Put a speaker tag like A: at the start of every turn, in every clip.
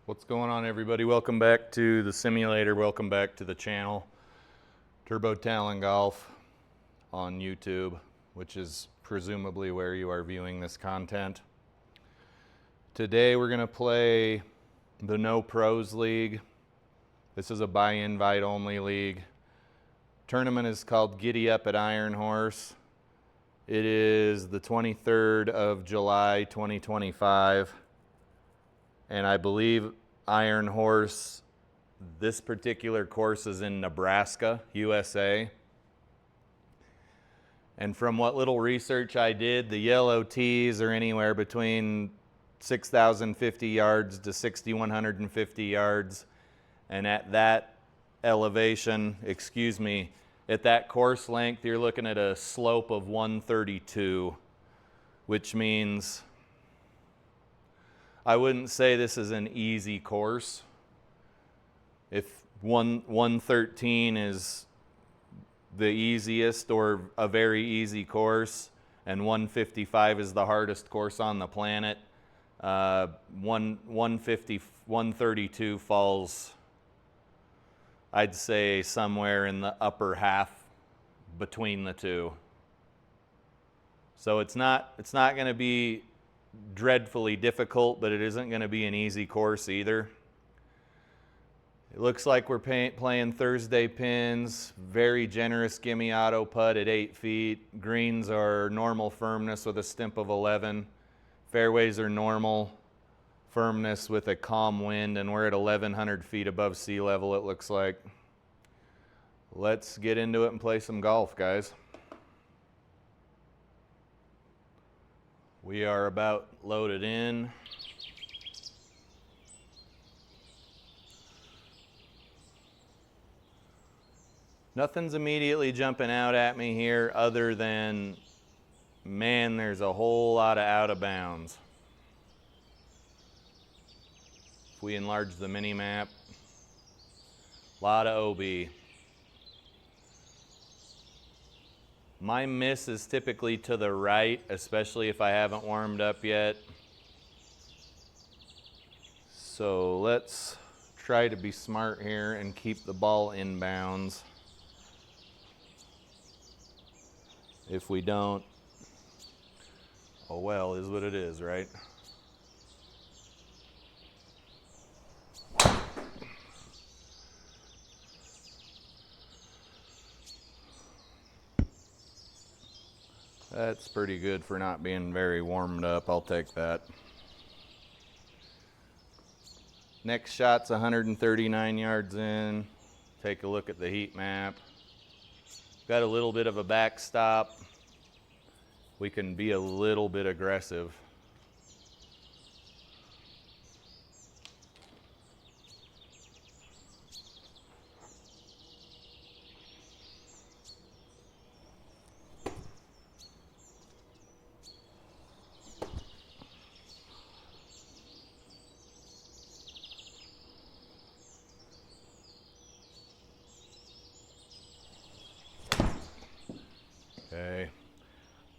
A: What's going on, everybody? Welcome back to the simulator. Welcome back to the channel, Turbo Talon Golf on YouTube, which is presumably where you are viewing this content. Today we're going to play the No Pros League. This is a by invite only league. Tournament is called Giddyup at Iron Horse. It is the 23rd of July 2025. And I believe Iron Horse, this particular course is in Nebraska, USA. And from what little research I did, the yellow tees are anywhere between 6,050 yards to 6,150 yards. And at that elevation, at that course length, you're looking at a slope of 132, which means I wouldn't say this is an easy course. If 113 is the easiest or a very easy course, and 155 is the hardest course on the planet, 132 falls, I'd say, somewhere in the upper half between the two. So it's not going to be dreadfully difficult, but it isn't going to be an easy course either. It looks like we're playing Thursday pins, very generous gimme auto putt at 8 feet. Greens are normal firmness with a stimp of 11. Fairways are normal firmness with a calm wind, and we're at 1,100 feet above sea level, it looks like. Let's get into it and play some golf, guys. We are about loaded in. Nothing's immediately jumping out at me here other than, man, there's a whole lot of out of bounds. If we enlarge the mini map, a lot of OB. My miss is typically to the right, especially if I haven't warmed up yet. So let's try to be smart here and keep the ball in bounds. If we don't, oh well, is what it is, right? That's pretty good for not being very warmed up. I'll take that. Next shot's 139 yards in. Take a look at the heat map. Got a little bit of a backstop. We can be a little bit aggressive. Okay,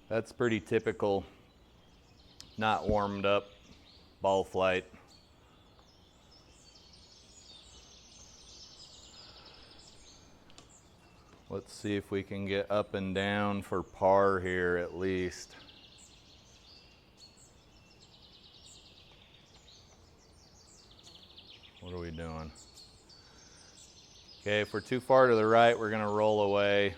A: that's pretty typical, not warmed up ball flight. Let's see if we can get up and down for par here at least. What are we doing? Okay, if we're too far to the right, we're gonna roll away.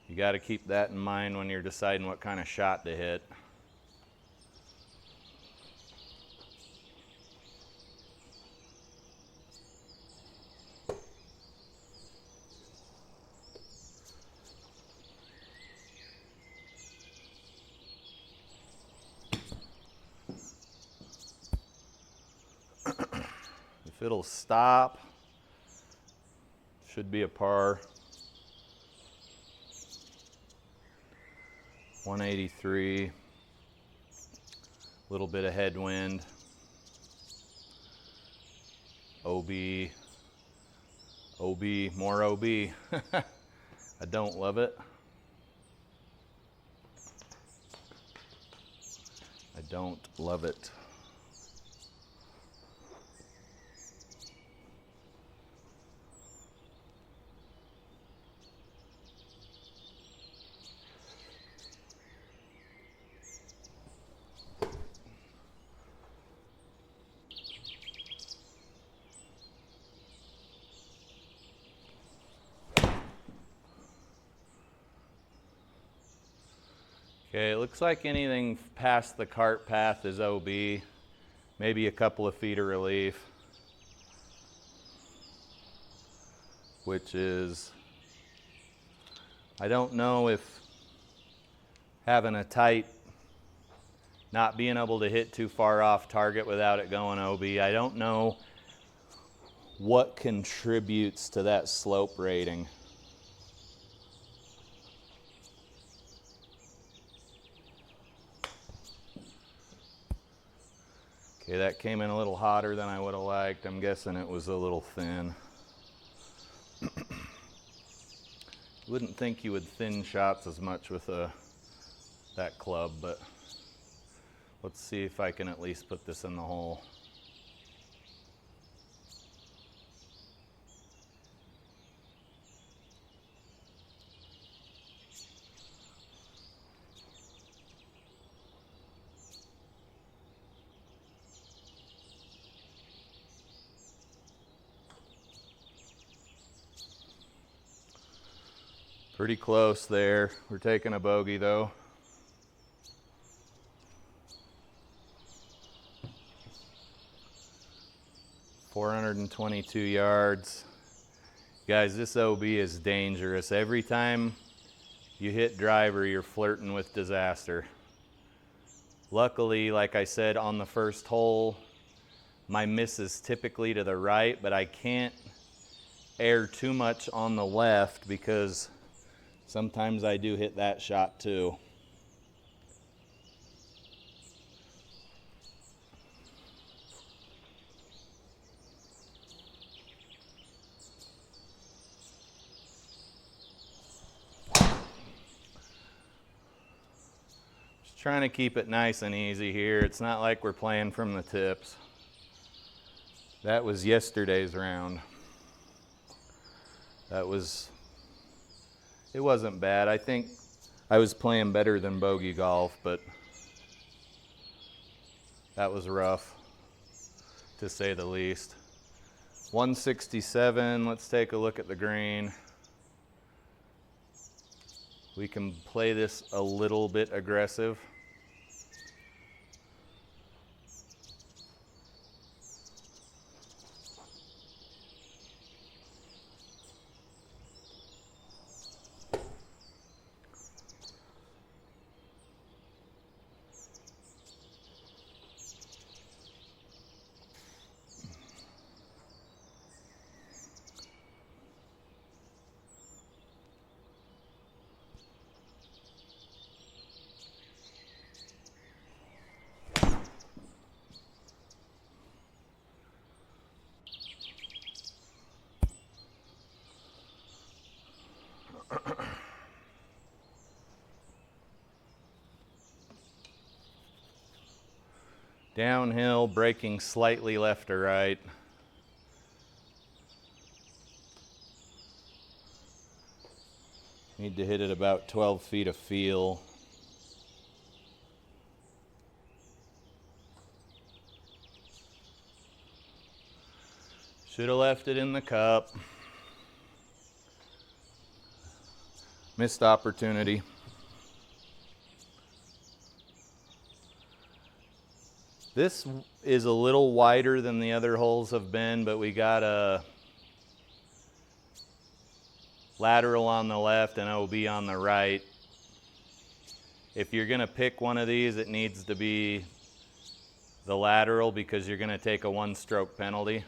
A: You got to keep that in mind when you're deciding what kind of shot to hit. If it'll stop, should be a par. 183, little bit of headwind, OB, more OB. I don't love it. I don't love it. Okay, it looks like anything past the cart path is OB, maybe a couple of feet of relief, which is, I don't know if having a tight, not being able to hit too far off target without it going OB, I don't know what contributes to that slope rating. Okay, that came in a little hotter than I would have liked. I'm guessing it was a little thin. Wouldn't think you would thin shots as much with that club, but let's see if I can at least put this in the hole. Pretty close there. We're taking a bogey though. .422 yards. Guys, this OB is dangerous. Every time you hit driver, you're flirting with disaster. Luckily, like I said on the first hole, my miss is typically to the right, but I can't err too much on the left because sometimes I do hit that shot too. Just trying to keep it nice and easy here. It's not like we're playing from the tips. That was yesterday's round. It wasn't bad. I think I was playing better than bogey golf, but that was rough, to say the least. 167, let's take a look at the green. We can play this a little bit aggressive. Downhill, braking slightly left or right. Need to hit it about 12 feet of feel. Should have left it in the cup. Missed opportunity. This is a little wider than the other holes have been, but we got a lateral on the left and OB on the right. If you're gonna pick one of these, it needs to be the lateral because you're gonna take a one-stroke penalty.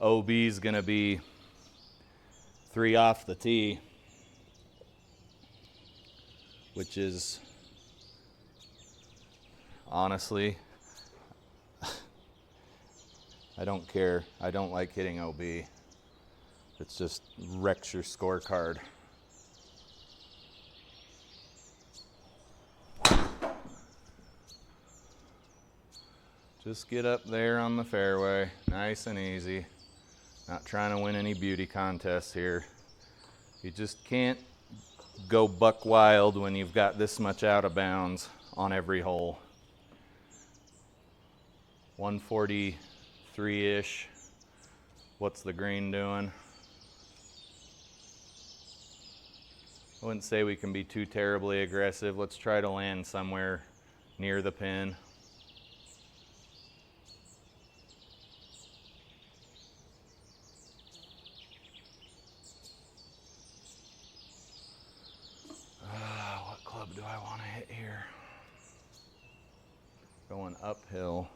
A: OB is gonna be 3 off the tee, which is honestly, I don't care. I don't like hitting OB. It's just wrecks your scorecard. Just get up there on the fairway, nice and easy. Not trying to win any beauty contests here. You just can't go buck wild when you've got this much out of bounds on every hole. 143-ish. What's the green doing? I wouldn't say we can be too terribly aggressive. Let's try to land somewhere near the pin. What club do I want to hit here? Going uphill.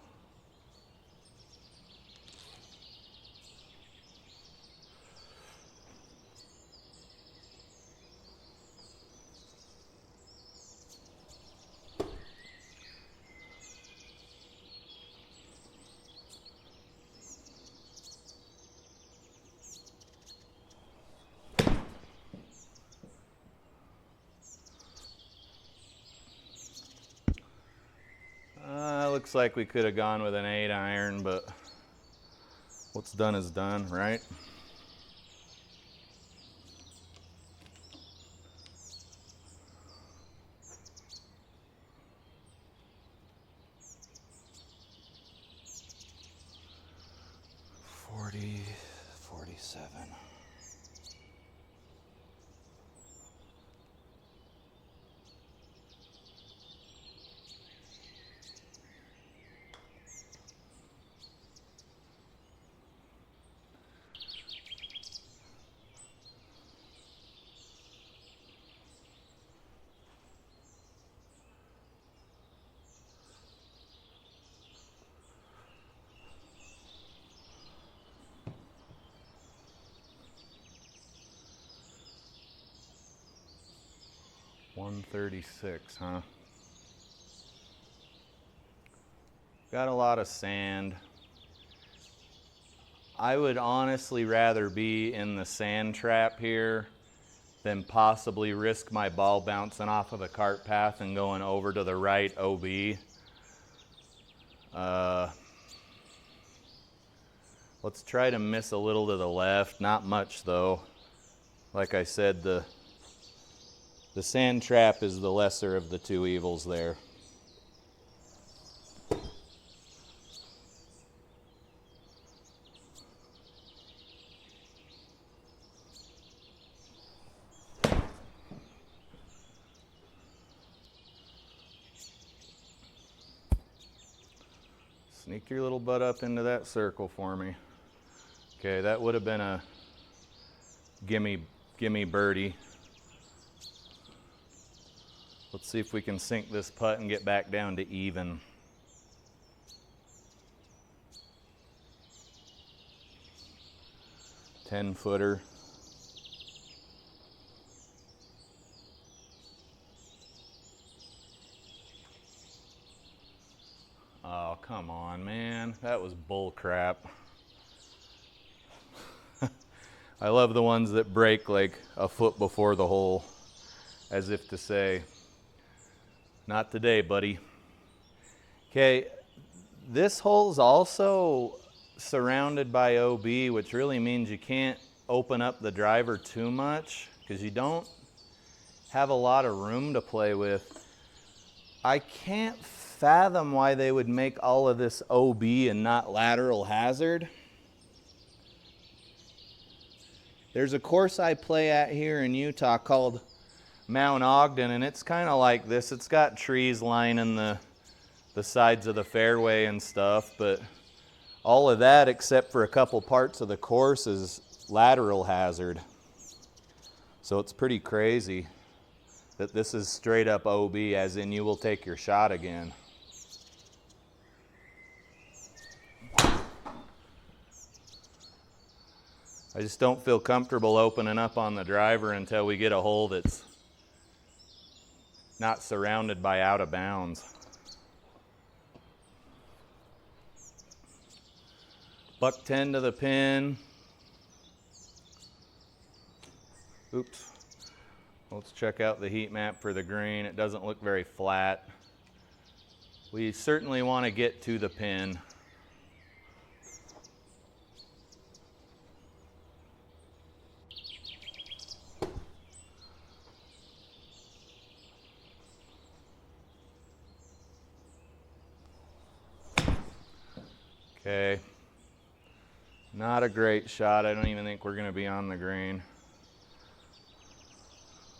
A: Looks like we could have gone with an 8-iron, but what's done is done, right? $40, $47. $136, huh? Got a lot of sand. I would honestly rather be in the sand trap here than possibly risk my ball bouncing off of the cart path and going over to the right OB. Let's try to miss a little to the left, not much though. Like I said, the sand trap is the lesser of the two evils there. Sneak your little butt up into that circle for me. Okay, that would have been a gimme birdie. Let's see if we can sink this putt and get back down to even. Ten-footer. Oh, come on, man. That was bull crap. I love the ones that break like a foot before the hole, as if to say, not today, buddy. Okay, this hole's also surrounded by OB, which really means you can't open up the driver too much because you don't have a lot of room to play with. I can't fathom why they would make all of this OB and not lateral hazard. There's a course I play at here in Utah called Mount Ogden, and it's kind of like this. It's got trees lining the sides of the fairway and stuff, but all of that except for a couple parts of the course is lateral hazard. So it's pretty crazy that this is straight up OB, as in you will take your shot again. I just don't feel comfortable opening up on the driver until we get a hole that's not surrounded by out of bounds. Buck 10 to the pin. Oops. Let's check out the heat map for the green. It doesn't look very flat. We certainly want to get to the pin. Okay, not a great shot. I don't even think we're going to be on the green.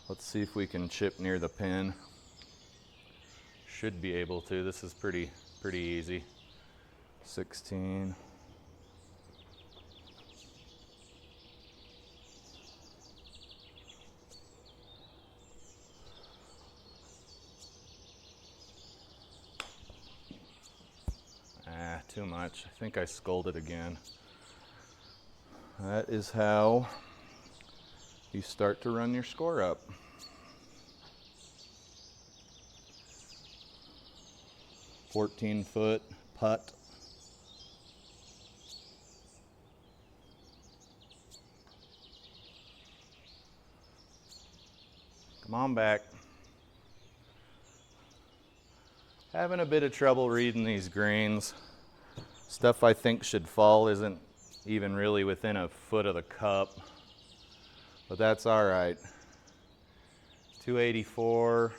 A: Let's see if we can chip near the pin. Should be able to. This is pretty easy. 16. Too much. I think I scolded again. That is how you start to run your score up. "14-foot putt." Come on back. Having a bit of trouble reading these greens. Stuff I think should fall isn't even really within a foot of the cup, but that's all right. 284.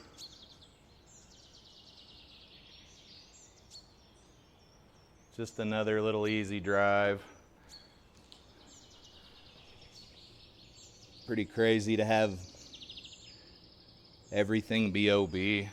A: Just another little easy drive. Pretty crazy to have everything be OB.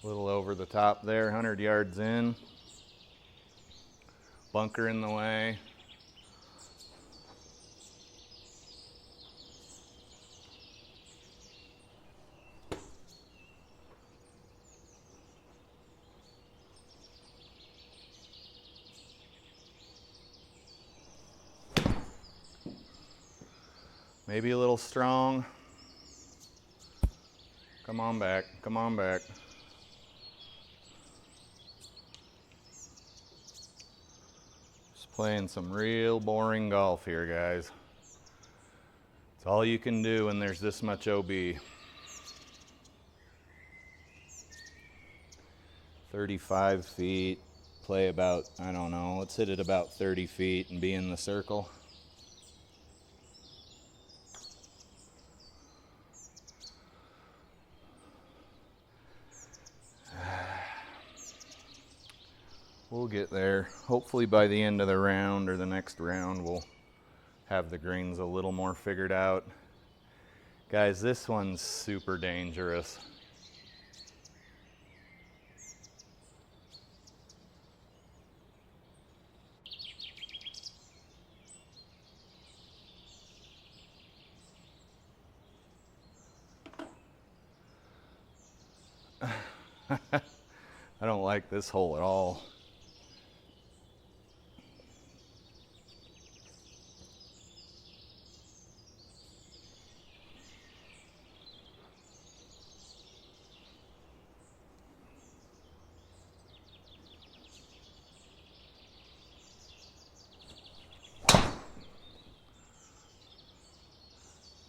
A: A little over the top there, 100 yards in. Bunker in the way. Maybe a little strong. Come on back, come on back. Playing some real boring golf here, guys. It's all you can do when there's this much OB. 35 feet, play about, I don't know, let's hit it about 30 feet and be in the circle. We'll get there. Hopefully by the end of the round or the next round, we'll have the greens a little more figured out. Guys, this one's super dangerous. I don't like this hole at all.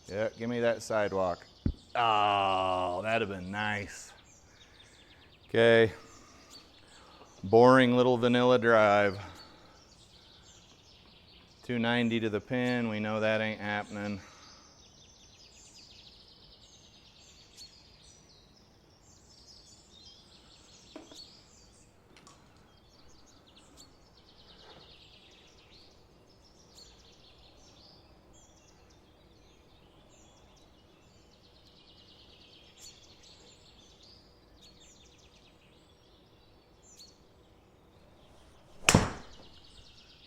A: Yeah, give me that sidewalk. Oh, that'd have been nice. Okay. Boring little vanilla drive. 290 to the pin. We know that ain't happening.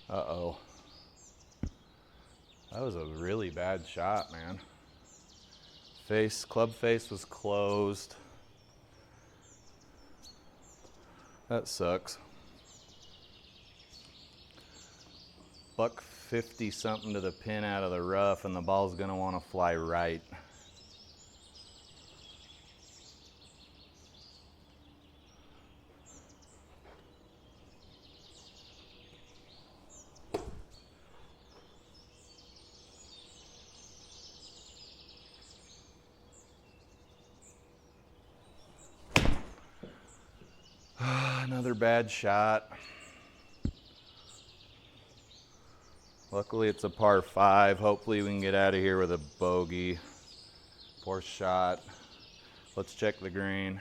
A: Uh-oh. That was a really bad shot, man. Club face was closed. That sucks. Buck 50 something to the pin out of the rough, and the ball's gonna wanna fly right. Another bad shot. Luckily it's a par 5. Hopefully we can get out of here with a bogey. Poor shot. Let's check the green.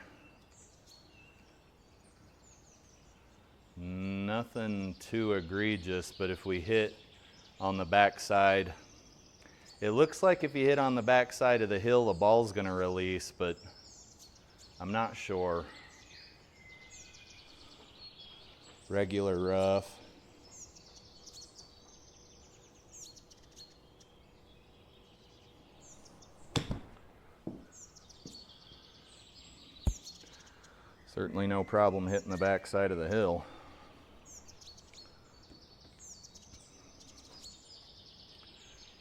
A: Nothing too egregious, but if we hit on the backside, it looks like if you hit on the backside of the hill, the ball's gonna release, but I'm not sure. Regular rough. Certainly no problem hitting the backside of the hill.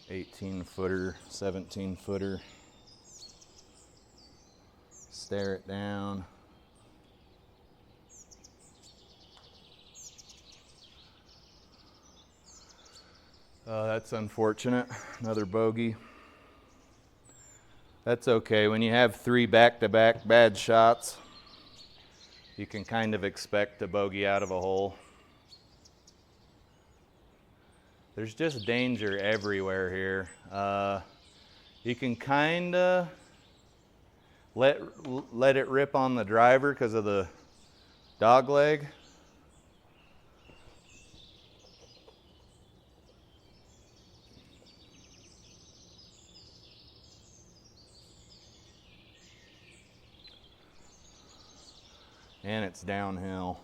A: "18-footer, 17-footer. Stare it down. Oh, that's unfortunate. Another bogey. That's okay. When you have 3 back-to-back bad shots, you can kind of expect a bogey out of a hole. There's just danger everywhere here. You can kind of let it rip on the driver because of the dog leg. And it's downhill.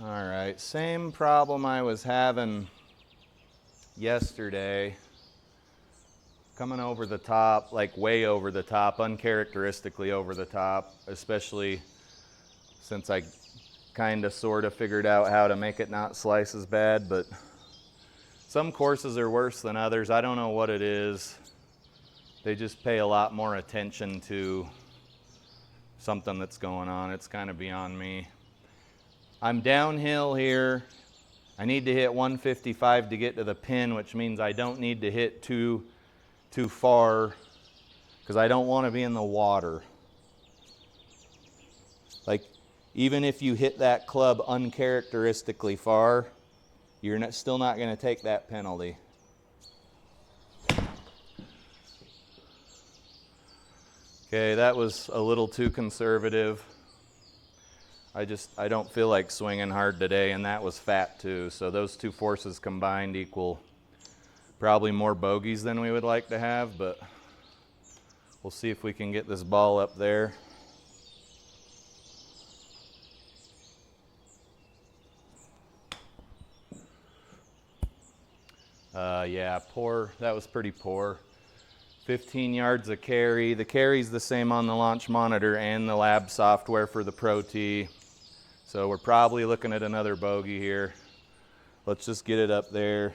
A: All right, same problem I was having yesterday. Coming over the top, like way over the top, uncharacteristically over the top, especially since I kind of sort of figured out how to make it not slice as bad, but some courses are worse than others. I don't know what it is. They just pay a lot more attention to something that's going on. It's kind of beyond me. I'm downhill here. I need to hit 155 to get to the pin, which means I don't need to hit too far because I don't want to be in the water. Like, even if you hit that club uncharacteristically far, you're still not going to take that penalty. Okay, that was a little too conservative. I don't feel like swinging hard today, and that was fat too. So those two forces combined equal probably more bogeys than we would like to have, but we'll see if we can get this ball up there. Yeah, poor. That was pretty poor. 15 yards of carry. The carry's the same on the launch monitor and the lab software for the ProTee. So we're probably looking at another bogey here. Let's just get it up there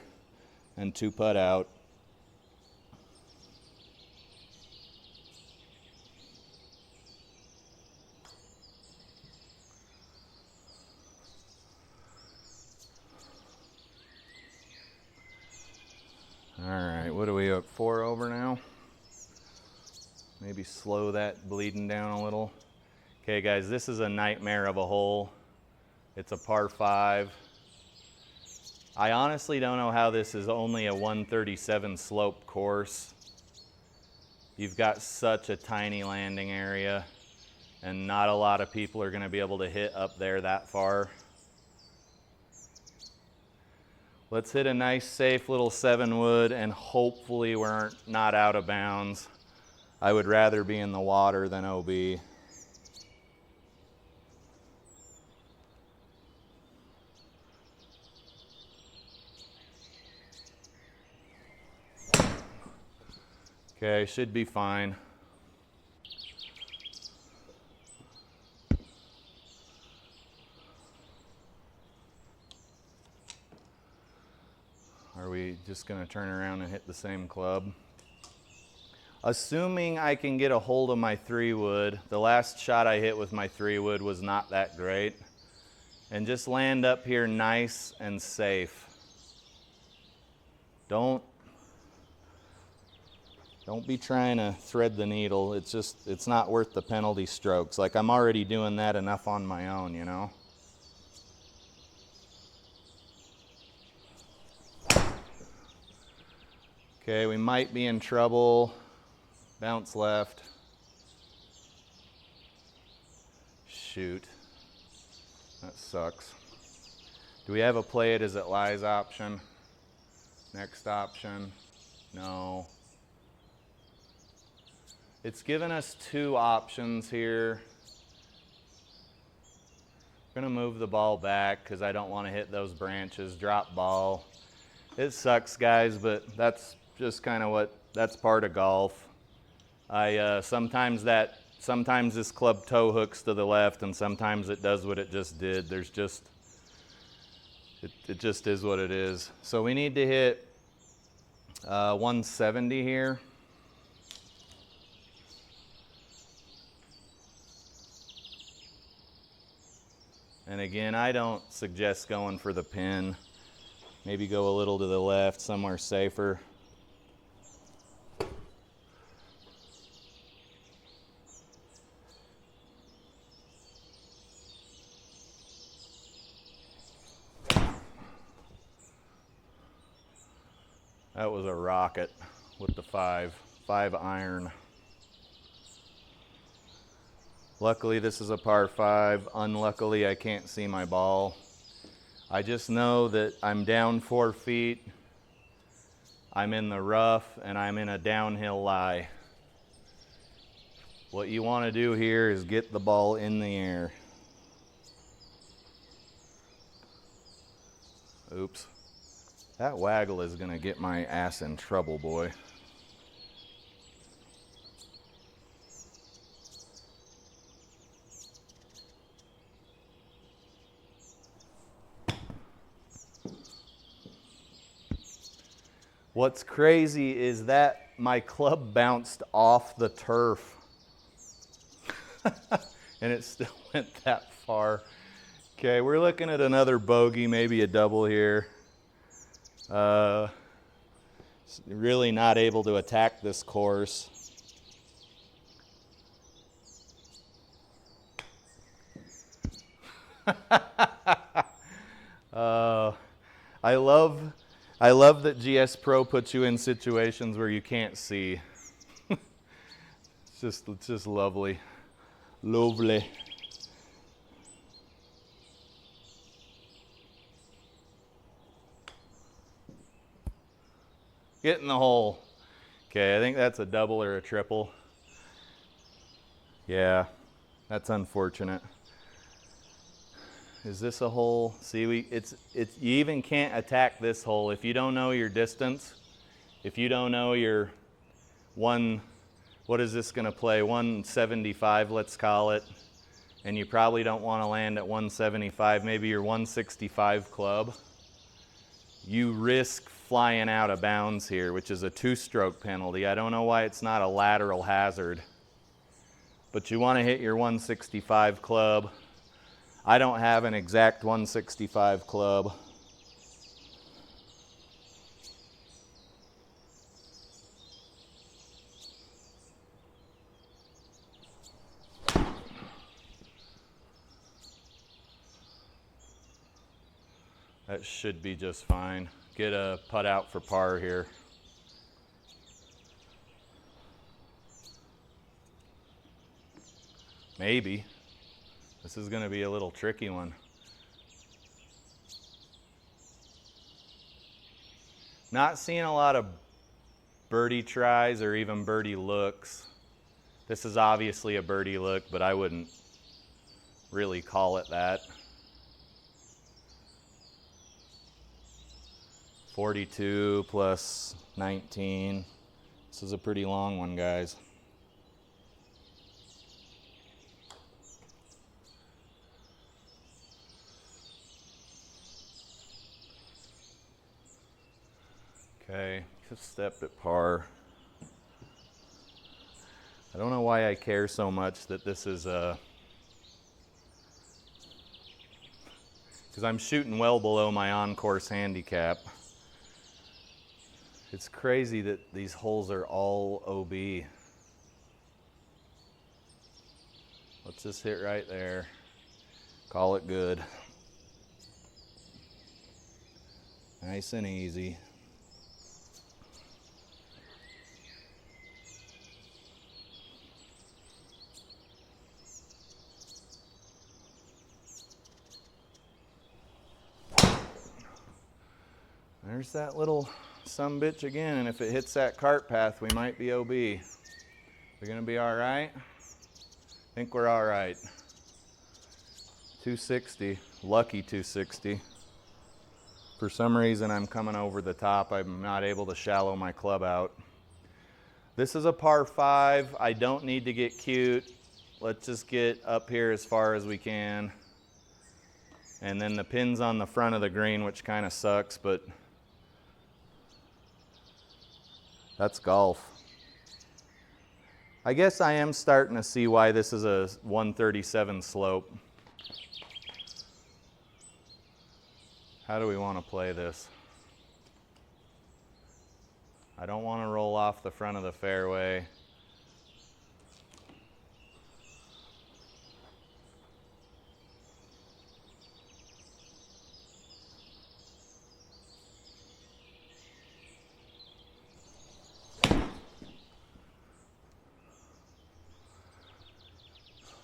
A: and 2-putt out. All right, what are we at? 4 over now? Maybe slow that bleeding down a little. Okay, guys, this is a nightmare of a hole. It's a par 5. I honestly don't know how this is only a 137 slope course. You've got such a tiny landing area, and not a lot of people are going to be able to hit up there that far. Let's hit a nice, safe little 7-wood, and hopefully we're not out of bounds. I would rather be in the water than OB. Okay, should be fine. Are we just going to turn around and hit the same club? Assuming I can get a hold of my 3-wood, the last shot I hit with my 3-wood was not that great. And just land up here nice and safe. Don't Don't be trying to thread the needle. It's not worth the penalty strokes. Like, I'm already doing that enough on my own, you know? Okay, we might be in trouble. Bounce left. Shoot. That sucks. Do we have a play it as it lies option? Next option? No. It's given us two options here. I'm gonna move the ball back because I don't want to hit those branches. Drop ball. It sucks, guys, but that's just kind of that's part of golf. Sometimes this club toe hooks to the left, and sometimes it does what it just did. It just is what it is. So we need to hit 170 here. And again, I don't suggest going for the pin. Maybe go a little to the left, somewhere safer. That was a rocket with the 5 iron. Luckily, this is a par 5. Unluckily, I can't see my ball. I just know that I'm down 4 feet. I'm in the rough, and I'm in a downhill lie. What you want to do here is get the ball in the air. Oops. That waggle is going to get my ass in trouble, boy. What's crazy is that my club bounced off the turf. And it still went that far. Okay, we're looking at another bogey, maybe a double here. Really not able to attack this course. I love that GS Pro puts you in situations where you can't see. It's just lovely. Lovely. Get in the hole. Okay, I think that's a double or a triple. Yeah, that's unfortunate. Is this a hole? See, you even can't attack this hole if you don't know your distance. If you don't know your what is this going to play? 175, let's call it. And you probably don't want to land at 175, maybe your 165 club. You risk flying out of bounds here, which is a 2-stroke penalty. I don't know why it's not a lateral hazard. But you want to hit your 165 club. I don't have an exact 165 club. That should be just fine. Get a putt out for par here. Maybe. This is going to be a little tricky one. Not seeing a lot of birdie tries or even birdie looks. This is obviously a birdie look, but I wouldn't really call it that. 42 plus 19. This is a pretty long one, guys. Okay, just stepped at par. I don't know why I care so much that this is because I'm shooting well below my on-course handicap. It's crazy that these holes are all OB. Let's just hit right there. Call it good. Nice and easy. There's that little sumbitch again, and if it hits that cart path, we might be OB. We're gonna be all right? I think we're all right. 260, lucky 260. For some reason, I'm coming over the top. I'm not able to shallow my club out. This is a par 5. I don't need to get cute. Let's just get up here as far as we can. And then the pin's on the front of the green, which kind of sucks, but that's golf. I guess I am starting to see why this is a 137 slope. How do we want to play this? I don't want to roll off the front of the fairway.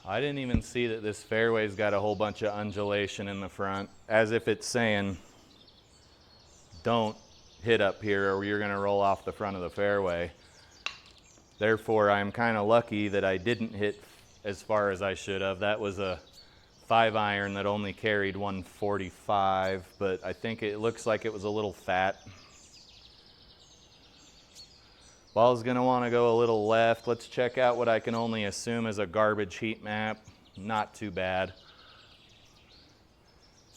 A: I didn't even see that this fairway's got a whole bunch of undulation in the front, as if it's saying, don't hit up here or you're gonna roll off the front of the fairway. Therefore, I'm kind of lucky that I didn't hit as far as I should have. That was a 5-iron that only carried 145, but I think it looks like it was a little fat. Ball's gonna wanna go a little left. Let's check out what I can only assume is a garbage heat map. Not too bad.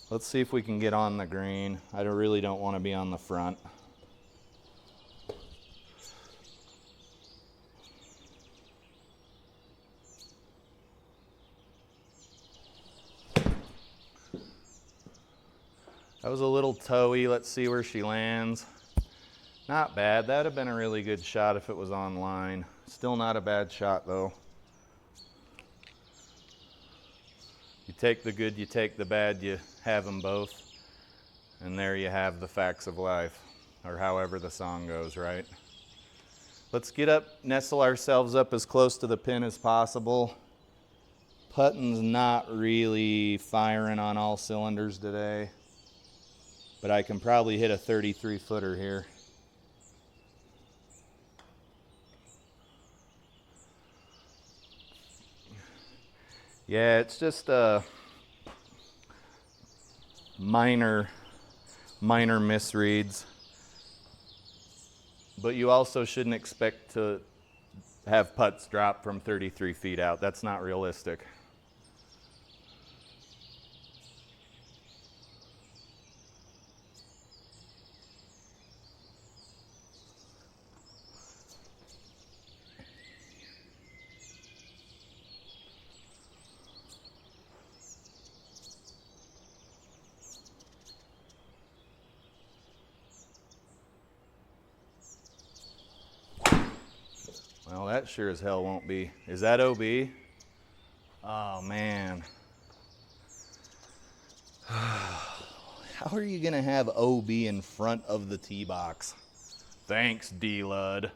A: Let's see if we can get on the green. I really don't wanna be on the front. That was a little toey. Let's see where she lands. Not bad. That would have been a really good shot if it was online. Still not a bad shot though. You take the good, you take the bad, you have them both. And there you have the facts of life, or however the song goes, right? Let's get up, nestle ourselves up as close to the pin as possible. Putting's not really firing on all cylinders today, but I can probably hit a 33-footer here. Yeah, it's just minor misreads. But you also shouldn't expect to have putts drop from 33 feet out. That's not realistic. Well, that sure as hell won't be. Is that OB? Oh, man. How are you going to have OB in front of the tee box? Thanks, D-Lud.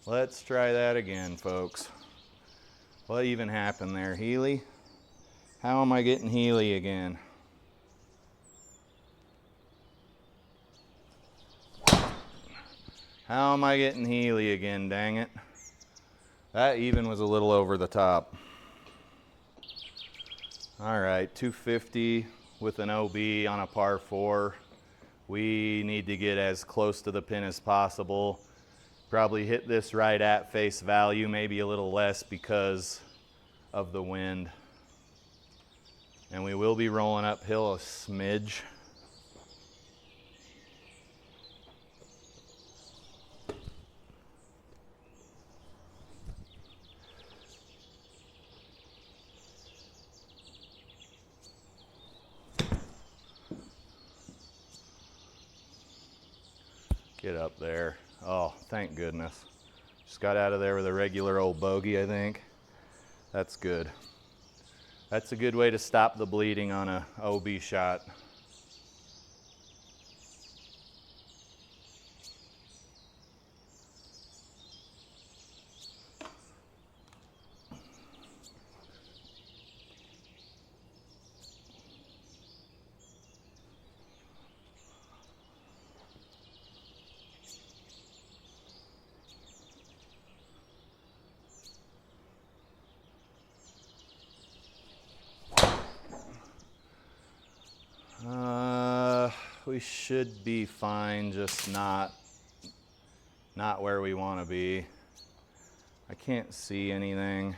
A: Let's try that again, folks. What even happened there? Healy? How am I getting Healy again? How am I getting Healy again, dang it? That even was a little over the top. All right, 250 with an OB on a par 4. We need to get as close to the pin as possible. Probably hit this right at face value, maybe a little less because of the wind. And we will be rolling uphill a smidge. Get up there. Oh, thank goodness. Just got out of there with a regular old bogey, I think. That's good. That's a good way to stop the bleeding on a OB shot. We should be fine, just not where we want to be. I can't see anything.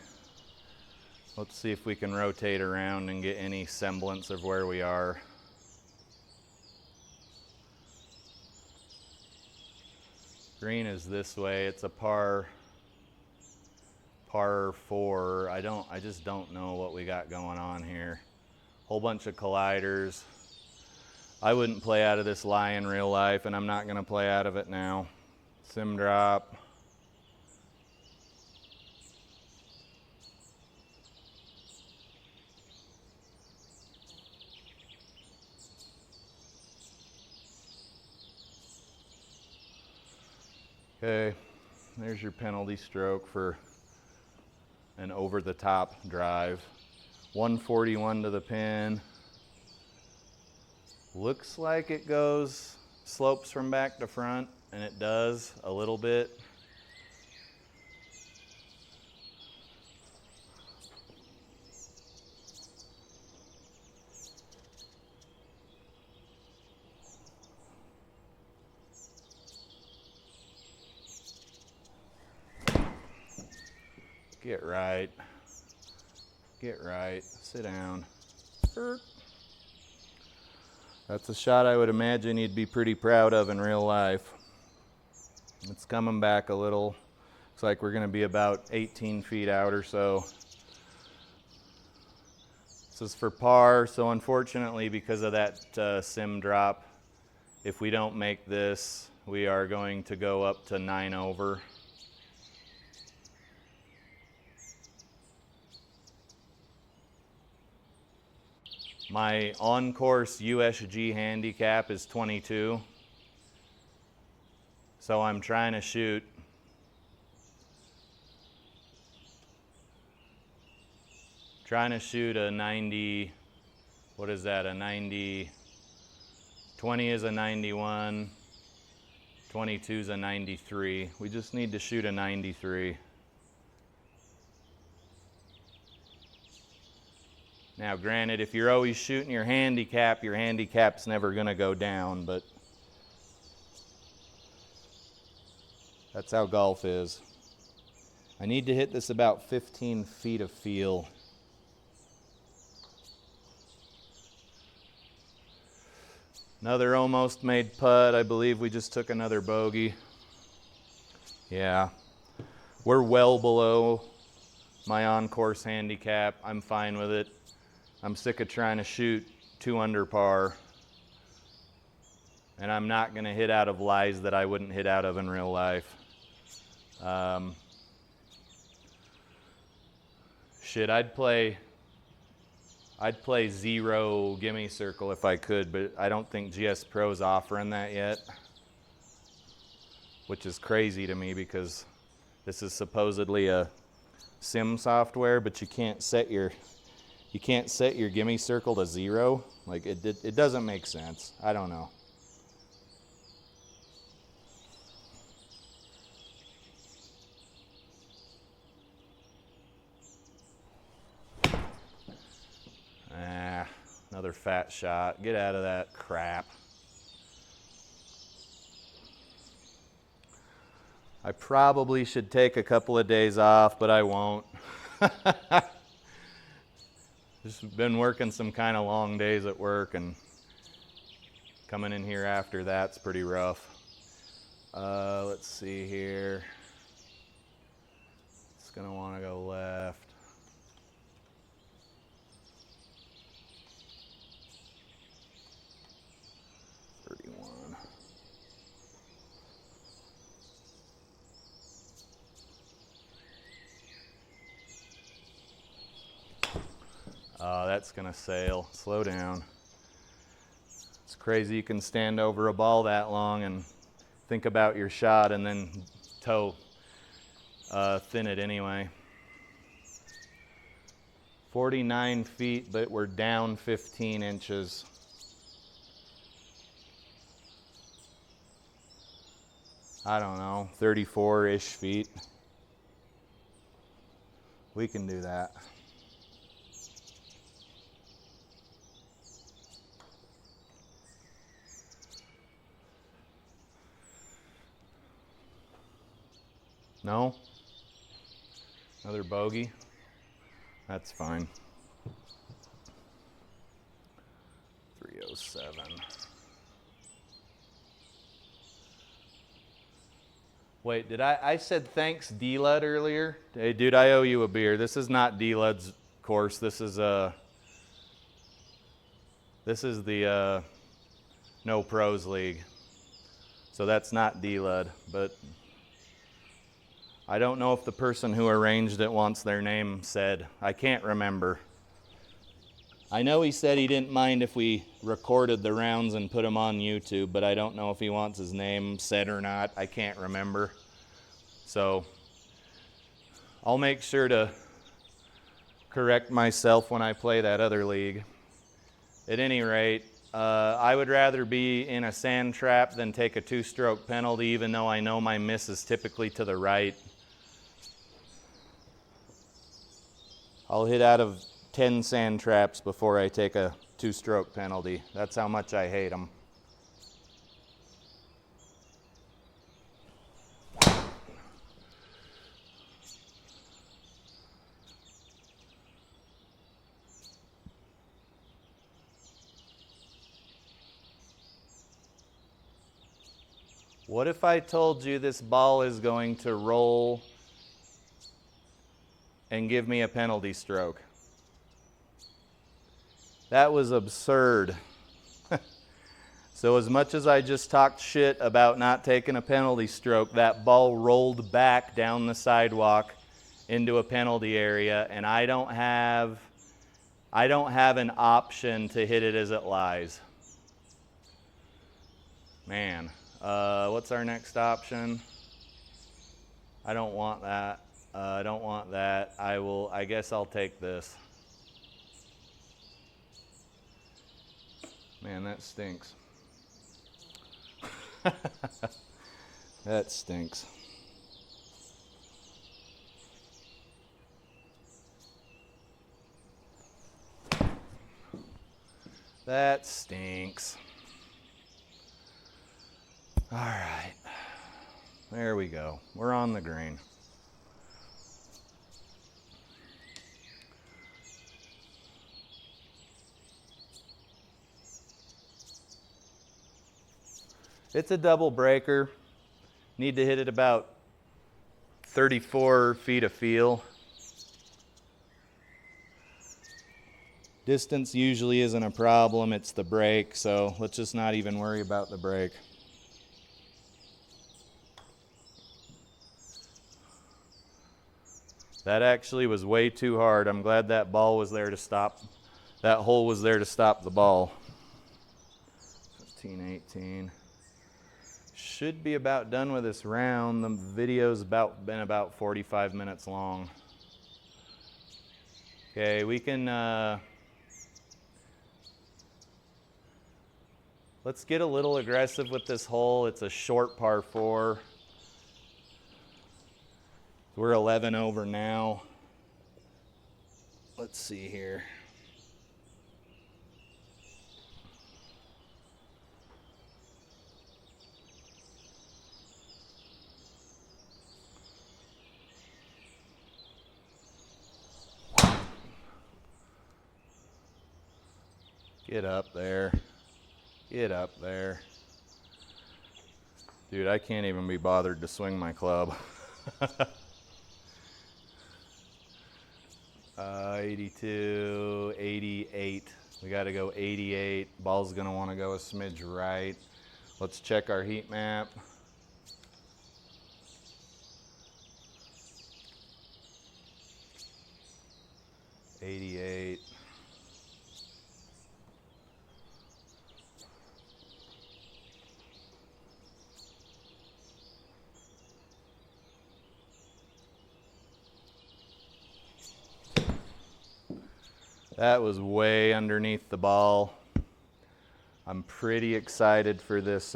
A: Let's see if we can rotate around and get any semblance of where we are. Green is this way. It's a par 4. I just don't know what we got going on here. Whole bunch of colliders. I wouldn't play out of this lie in real life, and I'm not going to play out of it now. Sim drop. Okay, there's your penalty stroke for an over-the-top drive. 141 to the pin. Looks like it slopes from back to front, and it does a little bit. Get right. Get right. Sit down. That's a shot I would imagine you'd be pretty proud of in real life. It's coming back a little. Looks like we're going to be about 18 feet out or so. This is for par, so unfortunately because of that sim drop, if we don't make this, we are going to go up to 9 over. My on-course USG handicap is 22, so I'm trying to shoot a 90, what is that, a 90, 20 is a 91, 22 is a 93. We just need to shoot a 93. Now, granted, if you're always shooting your handicap's never going to go down, but that's how golf is. I need to hit this about 15 feet of feel. Another almost made putt. I believe we just took another bogey. Yeah, we're well below my on-course handicap. I'm fine with it. I'm sick of trying to shoot 2 under par, and I'm not going to hit out of lies that I wouldn't hit out of in real life. Shit, I'd play 0 gimme circle if I could, but I don't think GS Pro's offering that yet, which is crazy to me because this is supposedly a sim software, but you can't set your gimme circle to 0. Like it doesn't make sense. I don't know. Another fat shot. Get out of that crap. I probably should take a couple of days off, but I won't. Just been working some kind of long days at work, and coming in here after that's pretty rough. Let's see here. It's gonna want to go left. Oh, that's gonna sail. Slow down. It's crazy you can stand over a ball that long and think about your shot and then toe thin it anyway. 49 feet, but we're down 15 inches. I don't know, 34-ish feet. We can do that. No? Another bogey? That's fine. 307. Wait, did I said thanks D-Lud earlier? Hey dude, I owe you a beer. This is not D-Lud's course. This is the No Pros League. So that's not D-Lud, but I don't know if the person who arranged it wants their name said. I can't remember. I know he said he didn't mind if we recorded the rounds and put them on YouTube, but I don't know if he wants his name said or not. I can't remember. So I'll make sure to correct myself when I play that other league. At any rate, I would rather be in a sand trap than take a two-stroke penalty, even though I know my miss is typically to the right. I'll hit out of 10 sand traps before I take a two-stroke penalty. That's how much I hate them. What if I told you this ball is going to roll and give me a penalty stroke? That was absurd. So as much as I just talked shit about not taking a penalty stroke, that ball rolled back down the sidewalk into a penalty area, and I don't have an option to hit it as it lies. Man, what's our next option? I don't want that. I don't want that. I guess I'll take this. Man, that stinks. That stinks. That stinks. All right. There we go. We're on the green. It's a double breaker. Need to hit it about 34 feet of feel. Distance usually isn't a problem, it's the break, so let's just not even worry about the break. That actually was way too hard. I'm glad that ball was there to stop. That hole was there to stop the ball. 15, 18. Should be about done with this round. The video's been about 45 minutes long. Okay, we can let's get a little aggressive with this hole. It's a short par 4. We're 11 over now. Let's see here. Get up there. Get up there. Dude, I can't even be bothered to swing my club. 82, 88. We got to go 88. Ball's going to want to go a smidge right. Let's check our heat map. '88. That was way underneath the ball. I'm pretty excited for this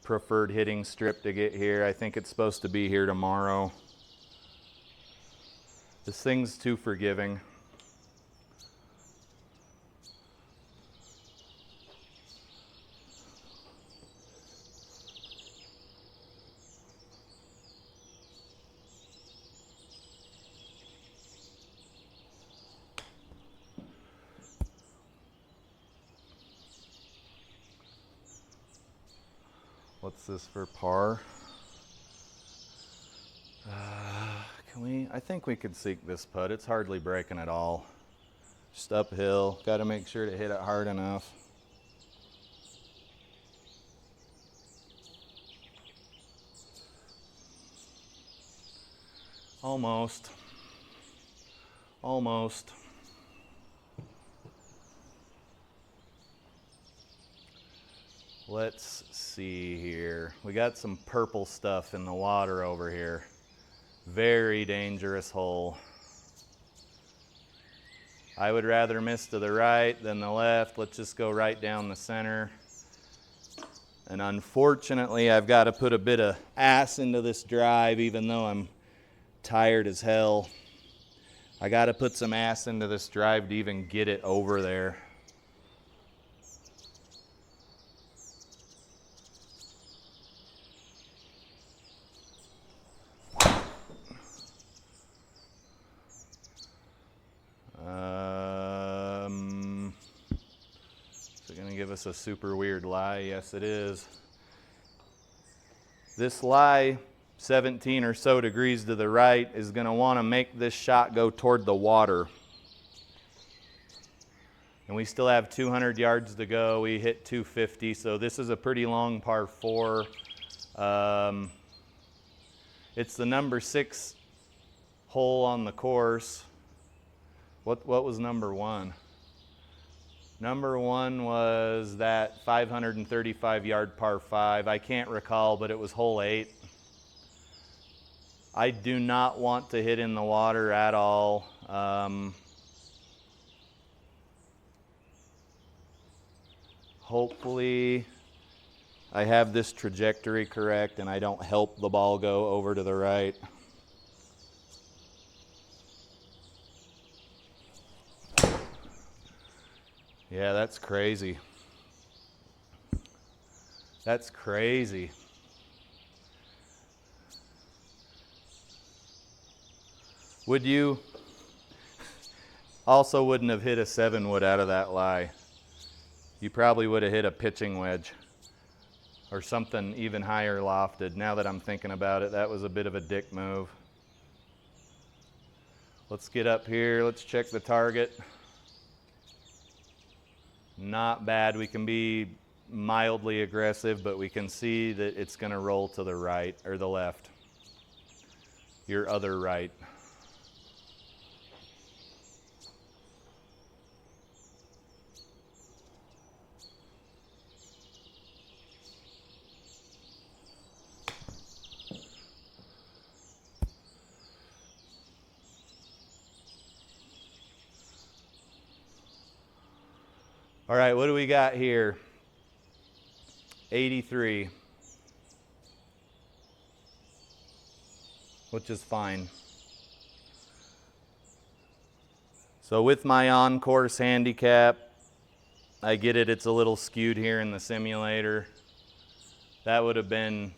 A: preferred hitting strip to get here. I think it's supposed to be here tomorrow. This thing's too forgiving. What's this for par? I think we could seek this putt. It's hardly breaking at all. Just uphill. Got to make sure to hit it hard enough. Almost. Almost. Let's see here. We got some purple stuff in the water over here. Very dangerous hole. I would rather miss to the right than the left. Let's just go right down the center. And unfortunately, I've got to put a bit of ass into this drive, even though I'm tired as hell. I got to put some ass into this drive to even get it over there. Is it going to give us a super weird lie? Yes, it is. This lie, 17 or so degrees to the right, is going to want to make this shot go toward the water. And we still have 200 yards to go. We hit 250, so this is a pretty long par 4. It's the number 6 hole on the course. What was number 1? Number 1 was that 535-yard par 5. I can't recall, but it was hole 8. I do not want to hit in the water at all. Hopefully I have this trajectory correct and I don't help the ball go over to the right. Yeah, that's crazy. That's crazy. Would you also wouldn't have hit a 7-wood out of that lie? You probably would have hit a pitching wedge or something even higher lofted. Now that I'm thinking about it, that was a bit of a dick move. Let's get up here. Let's check the target. Not bad. We can be mildly aggressive, but we can see that it's going to roll to the right or the left. Your other right. All right, what do we got here? 83, which is fine. So with my on-course handicap, I get it, it's a little skewed here in the simulator. That would have been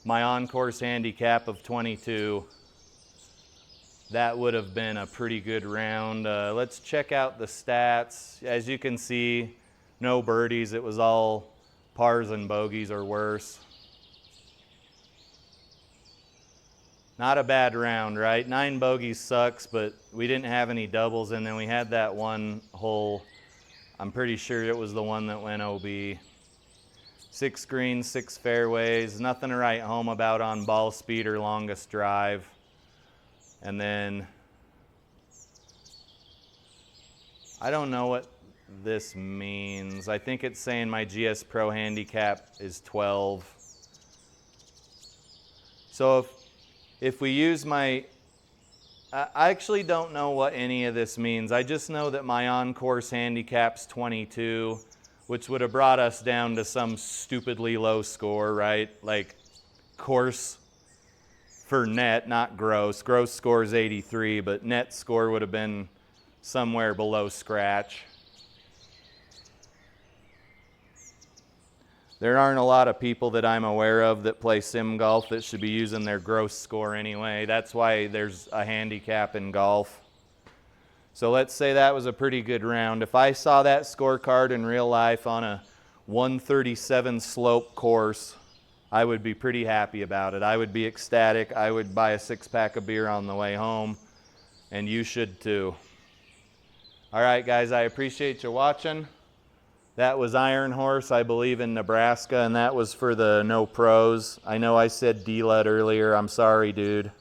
A: my on-course handicap of 22. That would have been a pretty good round. Let's check out the stats. As you can see, no birdies. It was all pars and bogeys or worse. Not a bad round, right? 9 bogeys sucks, but we didn't have any doubles, and then we had that one hole. I'm pretty sure it was the one that went OB. 6 greens, 6 fairways. Nothing to write home about on ball speed or longest drive. And then, I don't know what this means. I think it's saying my GS Pro handicap is 12. So if we use my I actually don't know what any of this means. I just know that my on-course handicap's 22, which would have brought us down to some stupidly low score, right? Like course for net, not gross. Gross score is 83, but net score would have been somewhere below scratch. There aren't a lot of people that I'm aware of that play sim golf that should be using their gross score anyway. That's why there's a handicap in golf. So let's say that was a pretty good round. If I saw that scorecard in real life on a 137 slope course, I would be pretty happy about it. I would be ecstatic. I would buy a 6-pack of beer on the way home, and you should too. All right, guys, I appreciate you watching. That was Iron Horse, I believe, in Nebraska, and that was for the no pros. I know I said D-Lud earlier. I'm sorry, dude.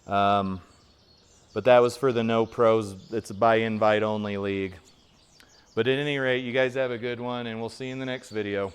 A: But that was for the no pros. It's a by invite only league. But at any rate, you guys have a good one, and we'll see you in the next video.